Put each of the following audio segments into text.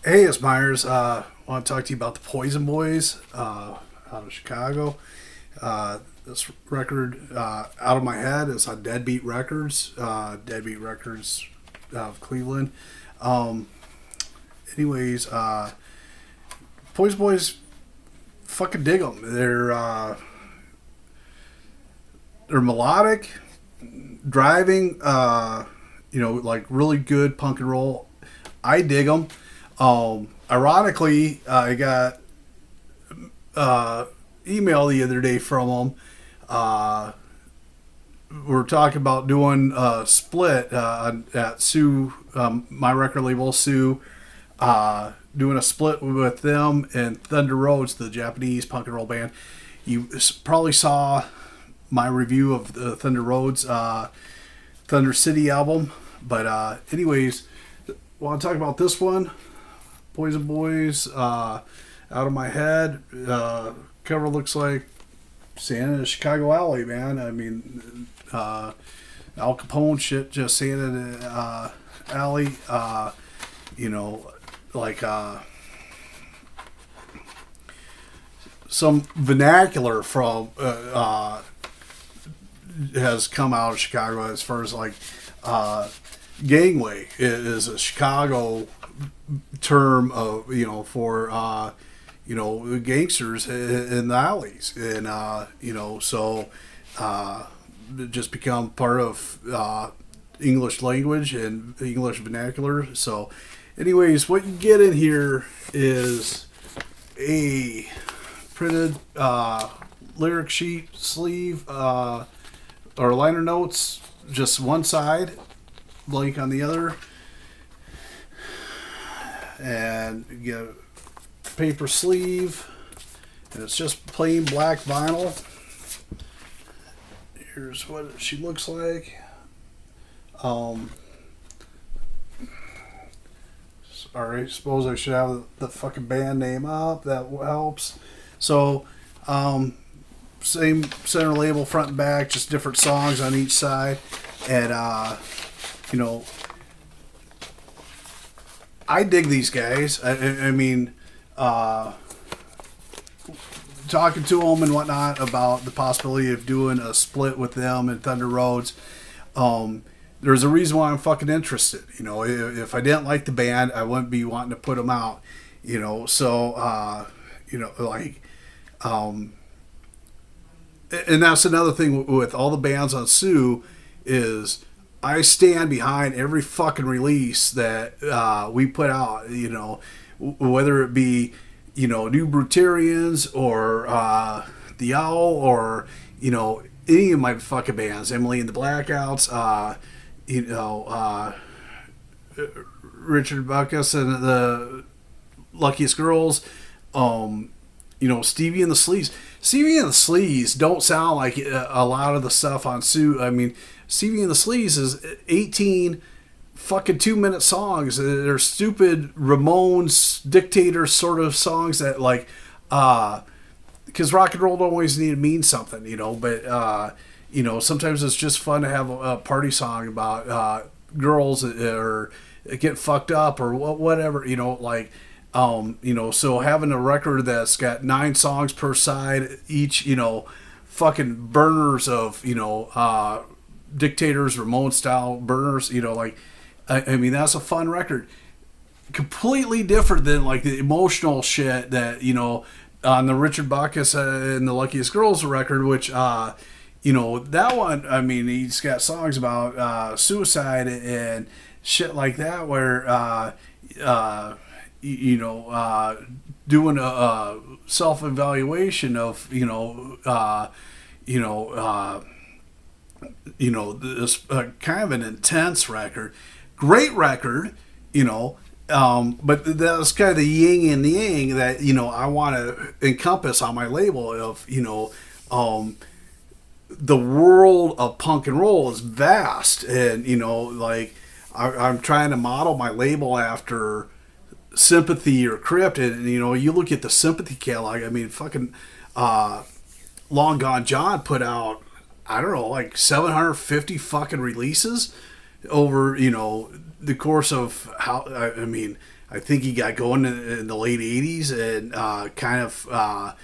Hey, it's Myers. I want to talk to you about the Poison Boys out of Chicago. This record, Out of My Head, is on Deadbeat Records of Cleveland. Um, anyways, Poison Boys, fucking dig them. They're melodic, driving, like really good punk and roll. I dig them. Ironically, I got email the other day from them. We're talking about doing a split at Sioux, my record label, Sioux, doing a split with them and Thunder Roads, the Japanese punk and roll band. You probably saw my review of the Thunder Roads Thunder City album. But anyways, want to talk about this one. Poison Boys, Out of My Head. Cover looks like Santa Chicago Alley, man. I mean, Al Capone shit, just Santa Alley. You know, like some vernacular from has come out of Chicago as far as like gangway is a Chicago term of for gangsters in the alleys, and so it just become part of English language and English vernacular. So anyways, what you get in here is a printed lyric sheet sleeve or liner notes, just one side, blank on the other, and you get a paper sleeve, and it's just plain black vinyl. Here's what she looks like. Sorry, suppose I should have the fucking band name up. That helps. So, same center label, front and back, just different songs on each side, and I dig these guys. I mean, talking to them and whatnot about the possibility of doing a split with them and Thunder Roads. There's a reason why I'm fucking interested. If I didn't like the band, I wouldn't be wanting to put them out. And that's another thing with all the bands on Sioux is I stand behind every fucking release that we put out. Whether it be New Brutarians or the Owl or any of my fucking bands, Emily and the Blackouts, Richard Backus and the Luckiest Girls, Stevie and the Sleaze. Stevie and the Sleaze don't sound like a lot of the stuff on Sioux. I mean, Stevie and the Sleaze is 18 fucking 2-minute songs. They're stupid Ramones dictator sort of songs that because rock and roll don't always need to mean something, but sometimes it's just fun to have a party song about girls or get fucked up or whatever, so having a record that's got 9 songs per side, each, fucking burners of, dictators, Ramon style burners, I mean, that's a fun record. Completely different than like the emotional shit that, on the Richard Backus and the Luckiest Girls record, which, that one, I mean, he's got songs about suicide and shit like that where, doing a self-evaluation of, this kind of an intense record, great record, but that's kind of the yin and the yang that, I want to encompass on my label of, the world of punk and roll is vast. And, I'm trying to model my label after Sympathy or Crypt, and you look at the Sympathy catalog. I mean, fucking Long Gone John put out, I don't know, like 750 fucking releases, over, the course of how, I mean, I think he got going in the late 80s and kind of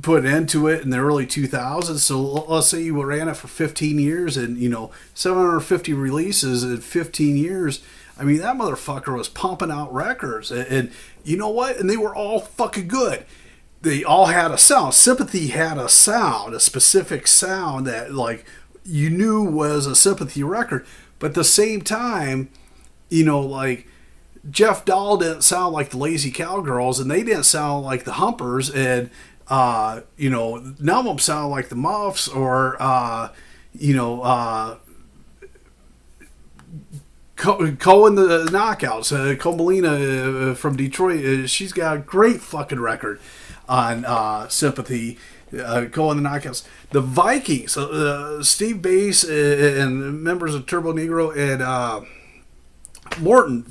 put into it in the early 2000s. So let's say you ran it for 15 years and, 750 releases in 15 years. I mean, that motherfucker was pumping out records. And you know what? And they were all fucking good. They all had a sound. Sympathy had a sound, a specific sound that, like, you knew was a Sympathy record. But at the same time, like, Jeff Dahl didn't sound like the Lazy Cowgirls, and they didn't sound like the Humpers, and none of them sound like the Muffs or Cohen the Knockouts. Comelina from Detroit, she's got a great fucking record on Sympathy. Cohen the Knockouts. The Vikings, Steve Bass and members of Turbo Negro and Morton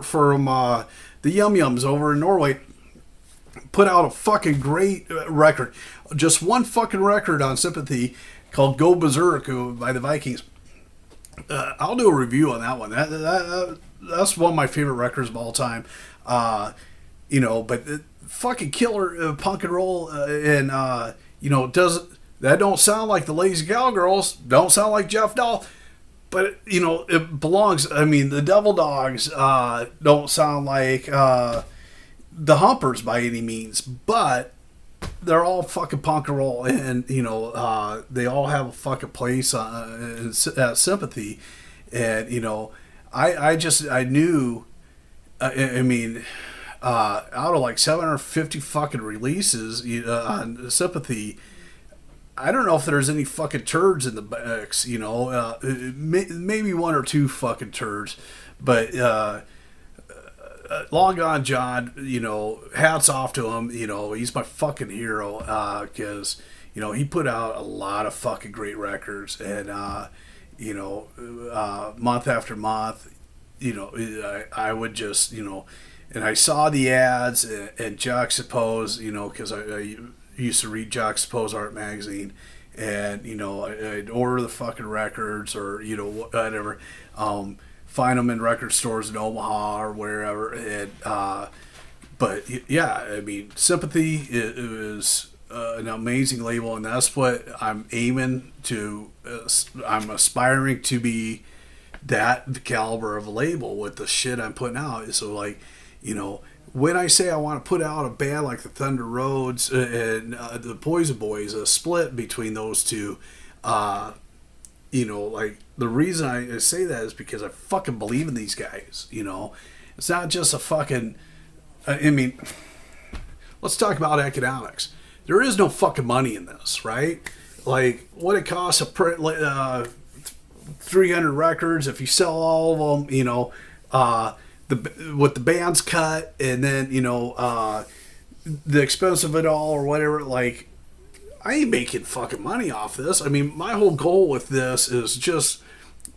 from the Yum Yums over in Norway put out a fucking great record. Just one fucking record on Sympathy called Go Berserk by the Vikings. I'll do a review on that one. That's one of my favorite records of all time. But fucking killer punk and roll, and that don't sound like the Lazy Cowgirls, don't sound like Jeff Dahl, but it belongs. I mean, the Devil Dogs don't sound like the Humpers by any means, but they're all fucking punk and roll, and they all have a fucking place at Sympathy, and I knew. I mean, out of like 750 fucking releases on Sympathy, I don't know if there's any fucking turds in the mix. Maybe one or two fucking turds, but. Long Gone John, hats off to him. He's my fucking hero because, he put out a lot of fucking great records. And, month after month, I would just, and I saw the ads and Juxtapose, because I used to read Juxtapose Art Magazine. And, I'd order the fucking records or, whatever. Find them in record stores in Omaha or wherever. And, but yeah, I mean, Sympathy is an amazing label, and that's what I'm aiming to. I'm aspiring to be that caliber of a label with the shit I'm putting out. So, like, when I say I want to put out a band like the Thunder Roads and the Poison Boys, a split between those two, like, the reason I say that is because I fucking believe in these guys, It's not just a fucking... I mean, let's talk about economics. There is no fucking money in this, right? Like, what it costs to print 300 records, if you sell all of them, what the band's cut, and then, the expense of it all or whatever, like... I ain't making fucking money off this. I mean, my whole goal with this is just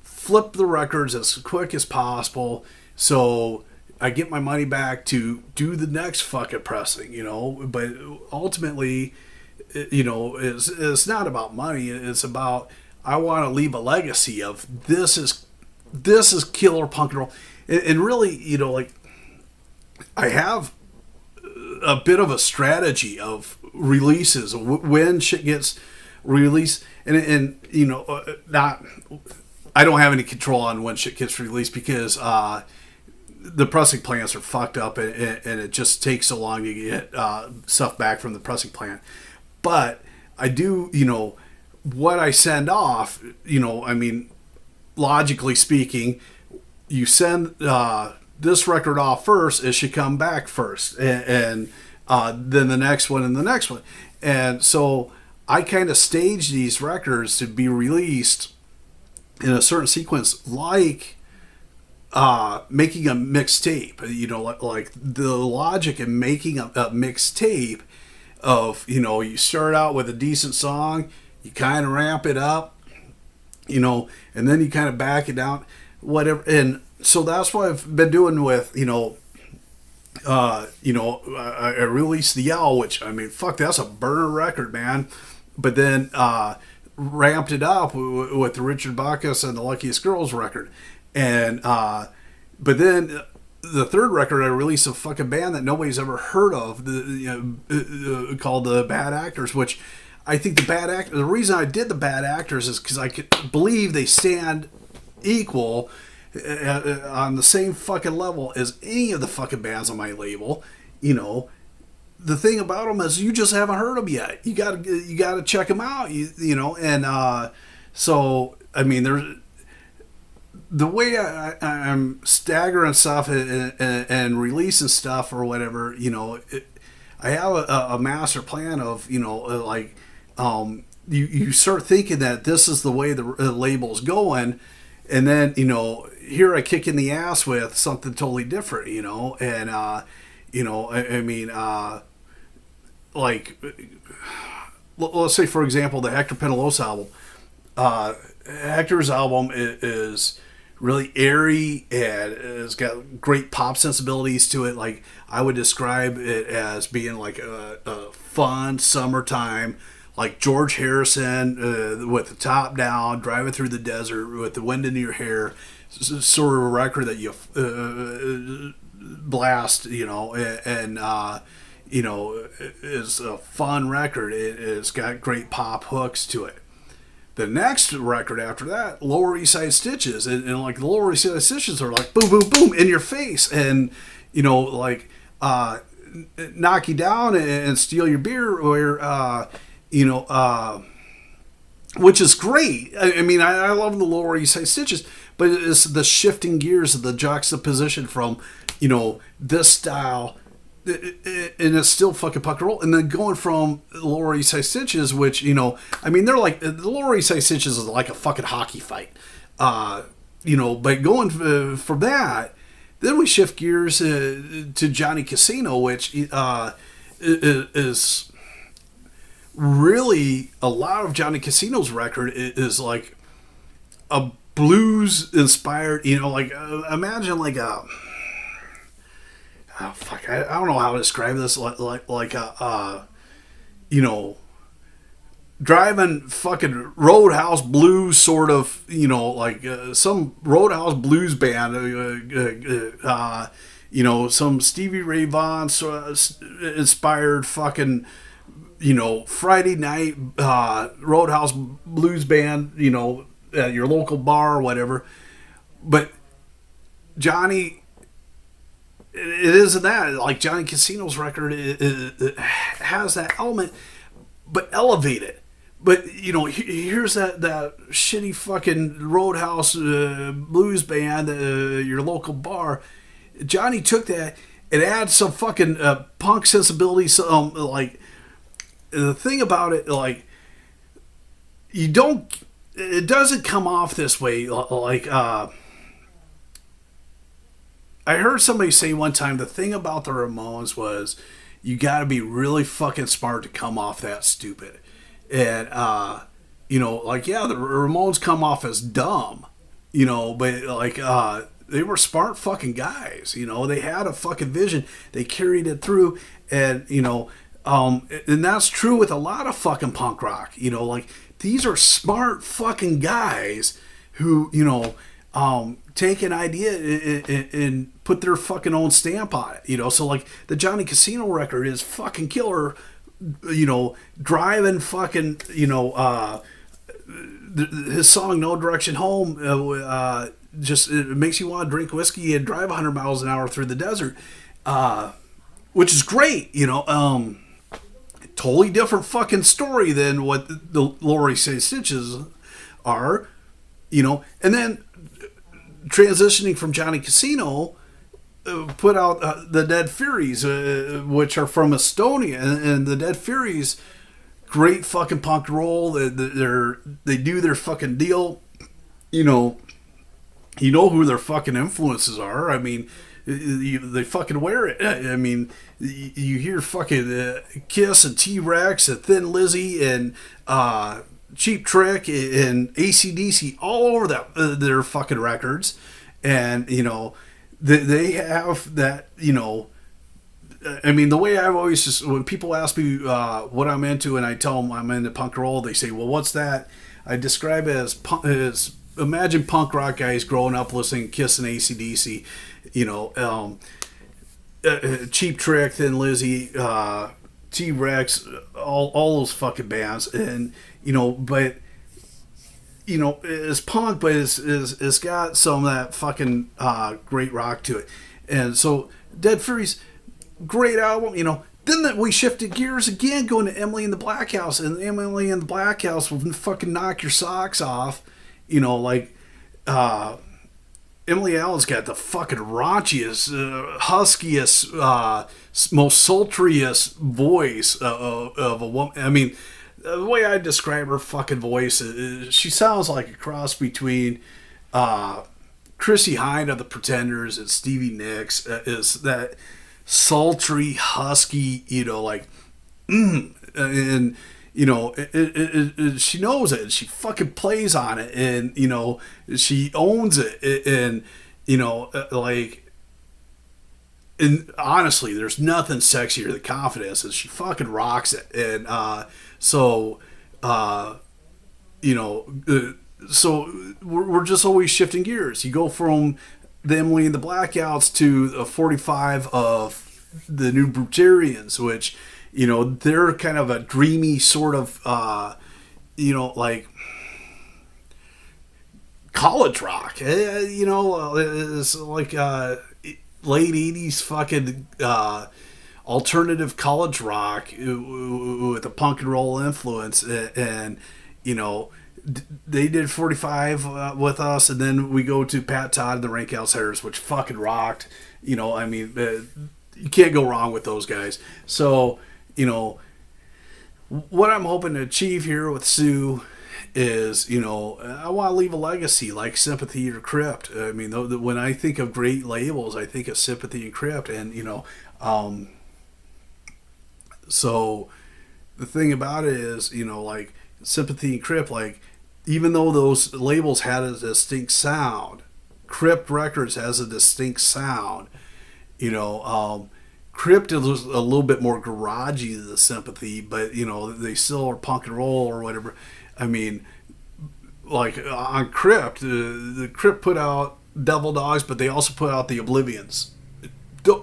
flip the records as quick as possible so I get my money back to do the next fucking pressing, But ultimately, it's not about money. It's about I want to leave a legacy of this is killer punk and roll. And really, like, I have a bit of a strategy of releases when shit gets released, and not I don't have any control on when shit gets released because the pressing plants are fucked up, and it just takes so long to get stuff back from the pressing plant. But I do, what I send off, I mean, logically speaking, you send this record off first, it should come back first, and then the next one and the next one. And so I kind of stage these records to be released in a certain sequence, like making a mixtape. Like the logic in making a mixtape of, you start out with a decent song, you kind of ramp it up, and then you kind of back it down, whatever. And so that's what I've been doing with, I released The Yell, which, I mean, fuck, that's a burner record, man. But then ramped it up with the Richard Bacchus and the Luckiest Girls record. And, but then the third record, I released a fucking band that nobody's ever heard of, called the Bad Actors, which I think the reason I did the Bad Actors is because I could believe they stand equal on the same fucking level as any of the fucking bands on my label. The thing about them is you just haven't heard them yet. You gotta check them out. And so I mean, there's the way I'm staggering stuff and releasing stuff or whatever. I have a master plan of you start thinking that this is the way the label's going, and then here I kick in the ass with something totally different, and let's say, for example, the Hector Penalosa album. Hector's album is really airy and it's got great pop sensibilities to it. Like, I would describe it as being like a fun summertime, like George Harrison with the top down, driving through the desert with the wind in your hair, sort of a record that you blast, and is a fun record. It's got great pop hooks to it. The next record after that, Lower East Side Stitches, and like the Lower East Side Stitches are like boom, boom, boom in your face, and knock you down and steal your beer, or which is great. I love the Lower East Side Stitches, but it's the shifting gears of the juxtaposition from this style. And it's still fucking punk and roll, and then going from Lower East Side Stitches, which they're like, the Lower East Side Stitches is like a fucking hockey fight, but going from that, then we shift gears to Johnny Casino, which is really a lot of Johnny Casino's record is like a blues inspired, imagine like a. Oh fuck! I don't know how to describe this. Like driving fucking Roadhouse blues, sort of. Some Roadhouse blues band. Some Stevie Ray Vaughan inspired fucking. Friday night Roadhouse blues band. At your local bar or whatever. But Johnny. It isn't that, like Johnny Casino's record, it has that element, but elevated. But here's that shitty fucking Roadhouse blues band, your local bar. Johnny took that and added some fucking punk sensibility. Like, the thing about it, like, it doesn't come off this way. Like, I heard somebody say one time, the thing about the Ramones was you got to be really fucking smart to come off that stupid. And, the Ramones come off as dumb, but like, they were smart fucking guys, they had a fucking vision. They carried it through, and, and that's true with a lot of fucking punk rock, like, these are smart fucking guys who, take an idea and put their fucking own stamp on it, so like the Johnny Casino record is fucking killer, driving fucking, his song No Direction Home, just, it makes you want to drink whiskey and drive 100 miles an hour through the desert, which is great, totally different fucking story than what the Lower East Side Stitches are, and then transitioning from Johnny Casino, put out the Dead Furies, which are from Estonia, and the Dead Furies, great fucking punk roll. They do their fucking deal. You know who their fucking influences are. I mean, they fucking wear it. I mean, you hear fucking Kiss and T-Rex and Thin Lizzy and Cheap Trick and AC/DC all over their fucking records. And, they have that, I mean, the way I've always just, when people ask me what I'm into and I tell them I'm into punk roll, they say, well, what's that? I describe it as imagine punk rock guys growing up listening, Kiss and AC/DC, you know, Cheap Trick, Thin Lizzy, T-Rex, all those fucking bands. And, you know, but, you know, it's punk, but it's got some of that fucking great rock to it. And so Dead Fury's great album, you know. Then we shifted gears again, going to Emily in the Black House, and Emily in the Black House will fucking knock your socks off, you know. Like Emily Allen's got the fucking raunchiest, huskiest, most sultriest voice of a woman. I mean, the way I describe her fucking voice is she sounds like a cross between Chrissy Hynde of the Pretenders and Stevie Nicks. Is that sultry, husky, you know, like, and, you know, she knows it. She fucking plays on it, and, you know, she owns it, and, you know, like, and honestly, there's nothing sexier than Confidence, and she fucking rocks it. And so, you know, so we're just always shifting gears. You go from the Emily and the Blackouts to a 45 of the New Brutarians, which, you know, they're kind of a dreamy sort of, you know, like college rock. You know, it's like late 80s fucking alternative college rock with a punk and roll influence. And you know, they did 45 with us, and then we go to Pat Todd and the Rank Outsiders, which fucking rocked. You know, I mean, you can't go wrong with those guys. So, you know, what I'm hoping to achieve here with Sioux is, you know, I want to leave a legacy like Sympathy or Crypt. I mean, when I think of great labels, I think of Sympathy and Crypt, and, you know, so the thing about it is, you know, like Sympathy and Crypt, like, even though those labels had a distinct sound, Crypt Records has a distinct sound. You know, Crypt is a little bit more garagey than the Sympathy, but, you know, they still are punk and roll or whatever. I mean, like on Crypt, the Crypt put out Devil Dogs, but they also put out the Oblivions.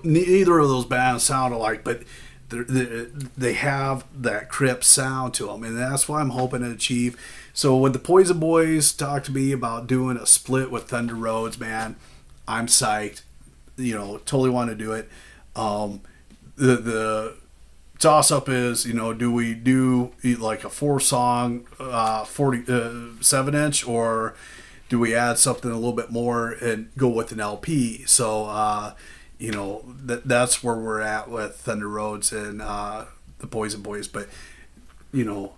Neither of those bands sound alike, but they have that Crypt sound to them, and that's what I'm hoping to achieve. So when the Poison Boys talked to me about doing a split with Thunder Roads, man, I'm psyched. You know, totally want to do it. The toss up is, you know, do we do like a 4-song 47-inch, or do we add something a little bit more and go with an LP? So you know, that's where we're at with Thunder Roads and the Poison Boys. But, you know,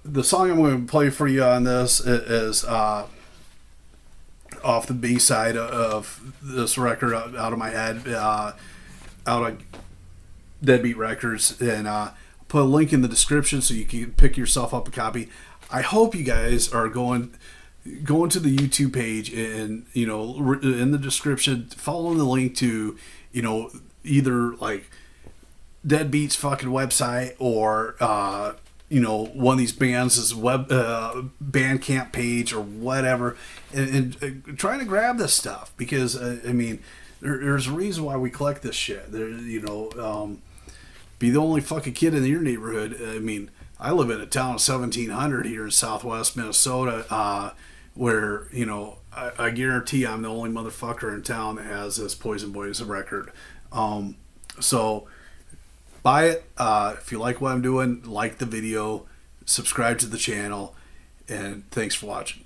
the song I'm going to play for you on this is off the B-side of this record, out of my head, out of Deadbeat Records, and I'll put a link in the description so you can pick yourself up a copy. I hope you guys are going to the YouTube page, and, you know, in the description, following the link to, you know, either like Deadbeat's fucking website or you know, one of these bands' web Bandcamp page or whatever, and trying to grab this stuff, because I mean, there's a reason why we collect this shit. There, you know, be the only fucking kid in your neighborhood. I mean, I live in a town of 1,700 here in Southwest Minnesota, where, you know, I guarantee I'm the only motherfucker in town that has this Poison Boys record. So buy it. If you like what I'm doing, like the video, subscribe to the channel, and thanks for watching.